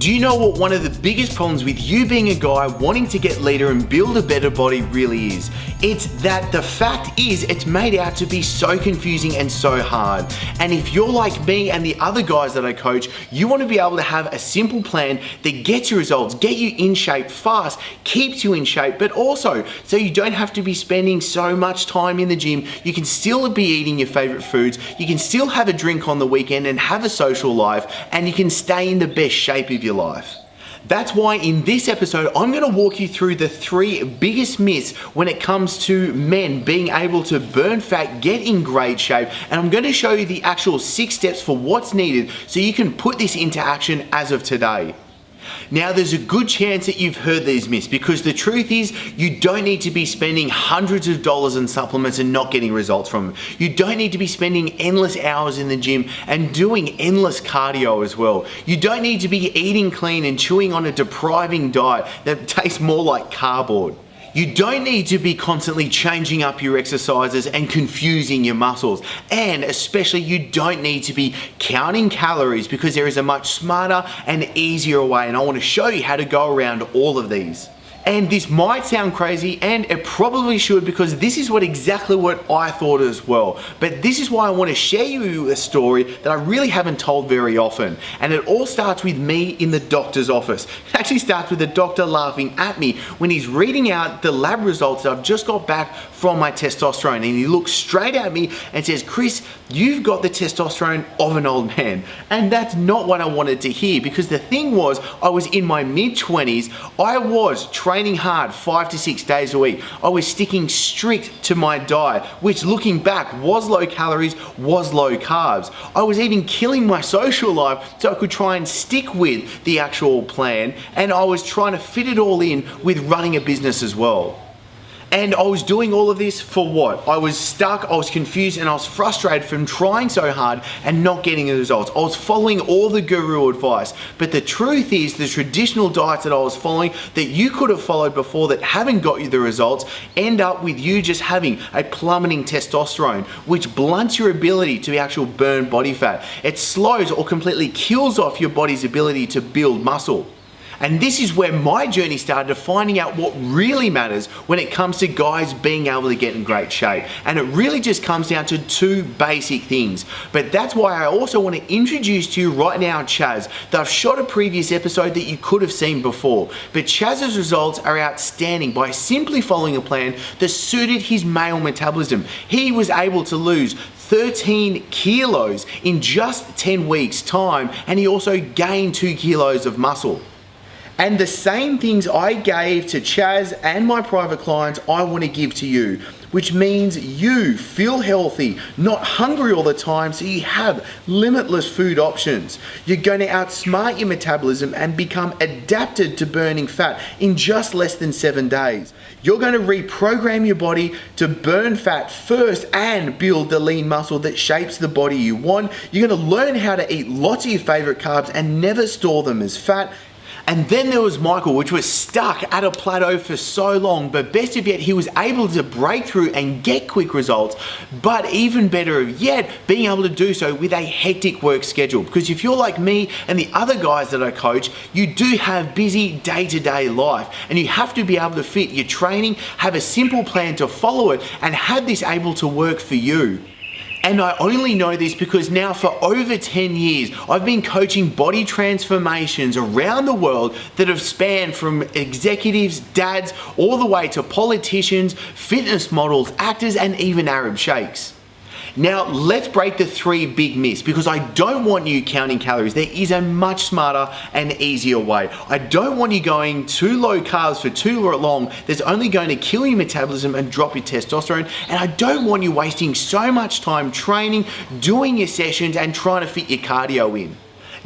Do you know what one of the biggest problems with you being a guy wanting to get leaner and build a better body really is? It's that the fact is it's made out to be so confusing and so hard. And if you're like me and the other guys that I coach, you want to be able to have a simple plan that gets you results, get you in shape fast, keeps you in shape, but also so you don't have to be spending so much time in the gym. You can still be eating your favorite foods, you can still have a drink on the weekend and have a social life, and you can stay in the best shape of your life. That's why in this episode, I'm gonna walk you through the 3 biggest myths when it comes to men being able to burn fat, get in great shape, and I'm gonna show you the actual 6 steps for what's needed so you can put this into action as of today. Now, there's a good chance that you've heard these myths because the truth is you don't need to be spending hundreds of dollars on supplements and not getting results from them. You don't need to be spending endless hours in the gym and doing endless cardio as well. You don't need to be eating clean and chewing on a depriving diet that tastes more like cardboard. You don't need to be constantly changing up your exercises and confusing your muscles. And especially you don't need to be counting calories because there is a much smarter and easier way. And I want to show you how to go around all of these. And this might sound crazy, and it probably should because this is exactly what I thought as well. But this is why I want to share you a story that I really haven't told very often. And it all starts with me in the doctor's office. It actually starts with the doctor laughing at me when he's reading out the lab results that I've just got back from my testosterone. And he looks straight at me and says, "Chris, you've got the testosterone of an old man." And that's not what I wanted to hear because the thing was, I was in my mid-20s, I was training hard 5 to 6 days a week. I was sticking strict to my diet, which looking back was low calories, was low carbs. I was even killing my social life so I could try and stick with the actual plan, and I was trying to fit it all in with running a business as well. And I was doing all of this for what? I was stuck, I was confused, and I was frustrated from trying so hard and not getting the results. I was following all the guru advice. But the truth is, the traditional diets that I was following that you could have followed before that haven't got you the results end up with you just having a plummeting testosterone, which blunts your ability to actually burn body fat. It slows or completely kills off your body's ability to build muscle. And this is where my journey started to finding out what really matters when it comes to guys being able to get in great shape. And it really just comes down to 2 basic things. But that's why I also want to introduce to you right now Chaz, that I've shot a previous episode that you could have seen before. But Chaz's results are outstanding by simply following a plan that suited his male metabolism. He was able to lose 13 kilos in just 10 weeks time, and he also gained 2 kilos of muscle. And the same things I gave to Chaz and my private clients, I want to give to you, which means you feel healthy, not hungry all the time, so you have limitless food options. You're going to outsmart your metabolism and become adapted to burning fat in just less than 7 days. You're going to reprogram your body to burn fat first and build the lean muscle that shapes the body you want. You're going to learn how to eat lots of your favorite carbs and never store them as fat. And then there was Michael, which was stuck at a plateau for so long, but best of yet, he was able to break through and get quick results, but even better yet, being able to do so with a hectic work schedule. Because if you're like me and the other guys that I coach, you do have busy day-to-day life, and you have to be able to fit your training, have a simple plan to follow it, and have this able to work for you. And I only know this because now for over 10 years, I've been coaching body transformations around the world that have spanned from executives, dads, all the way to politicians, fitness models, actors, and even Arab sheikhs. Now, let's break the 3 big myths because I don't want you counting calories. There is a much smarter and easier way. I don't want you going too low carbs for too long. That's only going to kill your metabolism and drop your testosterone. And I don't want you wasting so much time training, doing your sessions, and trying to fit your cardio in.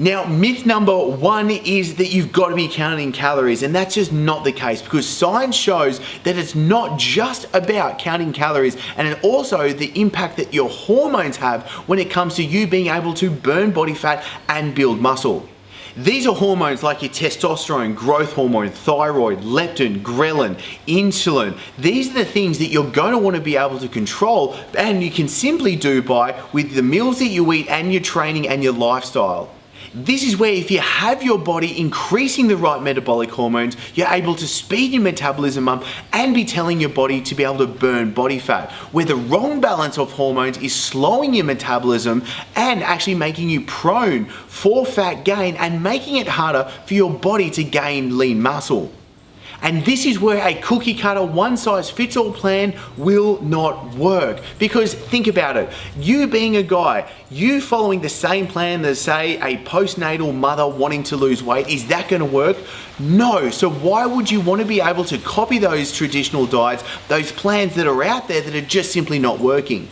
Now, myth number 1 is that you've got to be counting calories, and that's just not the case because science shows that it's not just about counting calories, and also the impact that your hormones have when it comes to you being able to burn body fat and build muscle. These are hormones like your testosterone, growth hormone, thyroid, leptin, ghrelin, insulin. These are the things that you're going to want to be able to control, and you can simply do with the meals that you eat and your training and your lifestyle. This is where if you have your body increasing the right metabolic hormones, you're able to speed your metabolism up and be telling your body to be able to burn body fat. Where the wrong balance of hormones is slowing your metabolism and actually making you prone for fat gain and making it harder for your body to gain lean muscle. And this is where a cookie cutter, one size fits all plan will not work. Because think about it, you being a guy, you following the same plan as say a postnatal mother wanting to lose weight, is that gonna work? No. So why would you want to be able to copy those traditional diets, those plans that are out there that are just simply not working?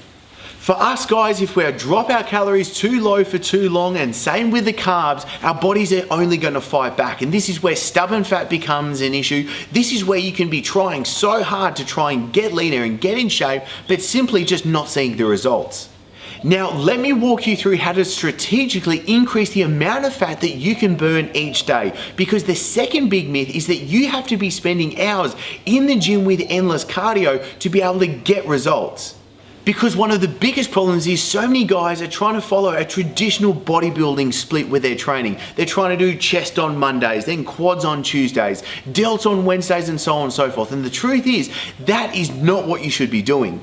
For us guys, if we drop our calories too low for too long, and same with the carbs, our bodies are only going to fight back. And this is where stubborn fat becomes an issue. This is where you can be trying so hard to try and get leaner and get in shape, but simply just not seeing the results. Now, let me walk you through how to strategically increase the amount of fat that you can burn each day. Because the second big myth is that you have to be spending hours in the gym with endless cardio to be able to get results. Because one of the biggest problems is so many guys are trying to follow a traditional bodybuilding split with their training. They're trying to do chest on Mondays, then quads on Tuesdays, delts on Wednesdays, and so on and so forth. And the truth is, that is not what you should be doing.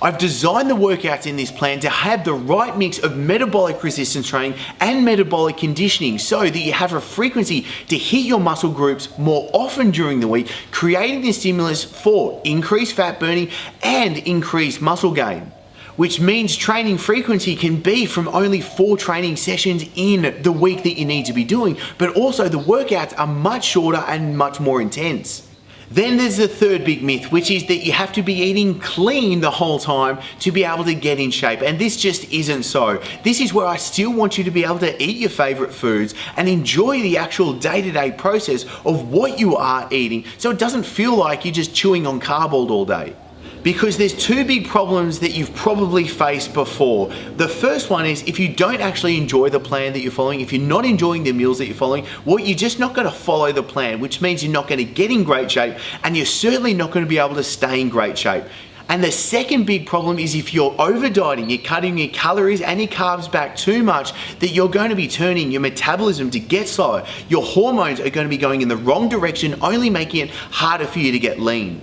I've designed the workouts in this plan to have the right mix of metabolic resistance training and metabolic conditioning so that you have a frequency to hit your muscle groups more often during the week, creating the stimulus for increased fat burning and increased muscle gain. Which means training frequency can be from only 4 training sessions in the week that you need to be doing, but also the workouts are much shorter and much more intense. Then there's the third big myth, which is that you have to be eating clean the whole time to be able to get in shape. And this just isn't so. This is where I still want you to be able to eat your favorite foods and enjoy the actual day-to-day process of what you are eating, so it doesn't feel like you're just chewing on cardboard all day. Because there's 2 big problems that you've probably faced before. The first one is if you don't actually enjoy the plan that you're following, if you're not enjoying the meals that you're following, well, you're just not going to follow the plan, which means you're not going to get in great shape, and you're certainly not going to be able to stay in great shape. And the second big problem is if you're over dieting, you're cutting your calories and your carbs back too much, that you're going to be turning your metabolism to get slower. Your hormones are going to be going in the wrong direction, only making it harder for you to get lean.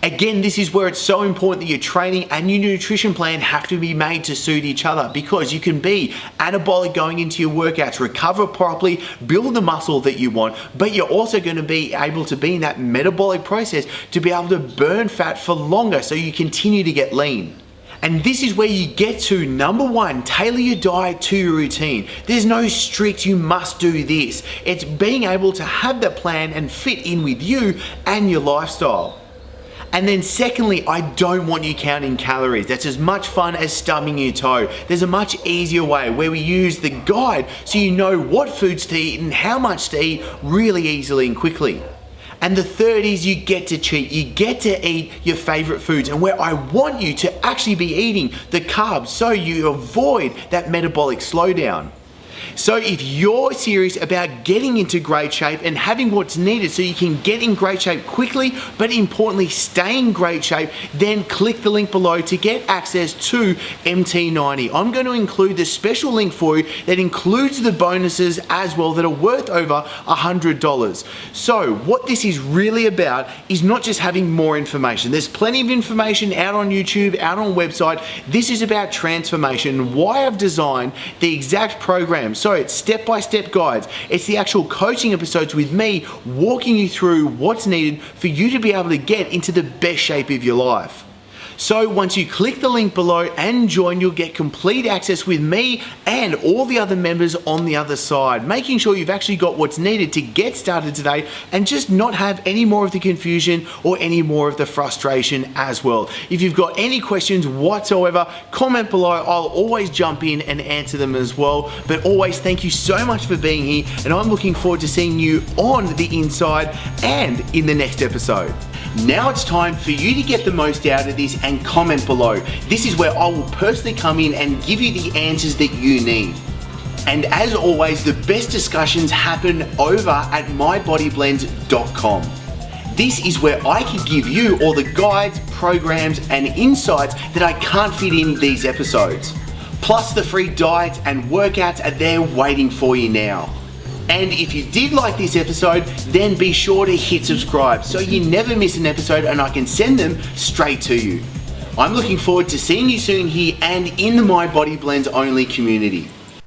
Again, this is where it's so important that your training and your nutrition plan have to be made to suit each other, because you can be anabolic going into your workouts, recover properly, build the muscle that you want, but you're also going to be able to be in that metabolic process to be able to burn fat for longer so you continue to get lean. And this is where you get to number 1, tailor your diet to your routine. There's no strict, you must do this. It's being able to have that plan and fit in with you and your lifestyle. And then secondly, I don't want you counting calories. That's as much fun as stubbing your toe. There's a much easier way where we use the guide so you know what foods to eat and how much to eat really easily and quickly. And the third is you get to cheat. You get to eat your favorite foods, and where I want you to actually be eating the carbs so you avoid that metabolic slowdown. So if you're serious about getting into great shape and having what's needed so you can get in great shape quickly, but importantly stay in great shape, then click the link below to get access to MT90. I'm going to include the special link for you that includes the bonuses as well that are worth over $100. So what this is really about is not just having more information. There's plenty of information out on YouTube, out on website. This is about transformation, why I've designed the exact program. So it's step-by-step guides. It's the actual coaching episodes with me walking you through what's needed for you to be able to get into the best shape of your life. So once you click the link below and join, you'll get complete access with me and all the other members on the other side, making sure you've actually got what's needed to get started today and just not have any more of the confusion or any more of the frustration as well. If you've got any questions whatsoever, comment below. I'll always jump in and answer them as well. But always thank you so much for being here, and I'm looking forward to seeing you on the inside and in the next episode. Now it's time for you to get the most out of this and comment below. This is where I will personally come in and give you the answers that you need. And as always, the best discussions happen over at mybodyblends.com. This is where I can give you all the guides, programs, and insights that I can't fit in these episodes. Plus the free diets and workouts are there waiting for you now. And if you did like this episode, then be sure to hit subscribe so you never miss an episode and I can send them straight to you. I'm looking forward to seeing you soon here and in the My Body Blends Only community.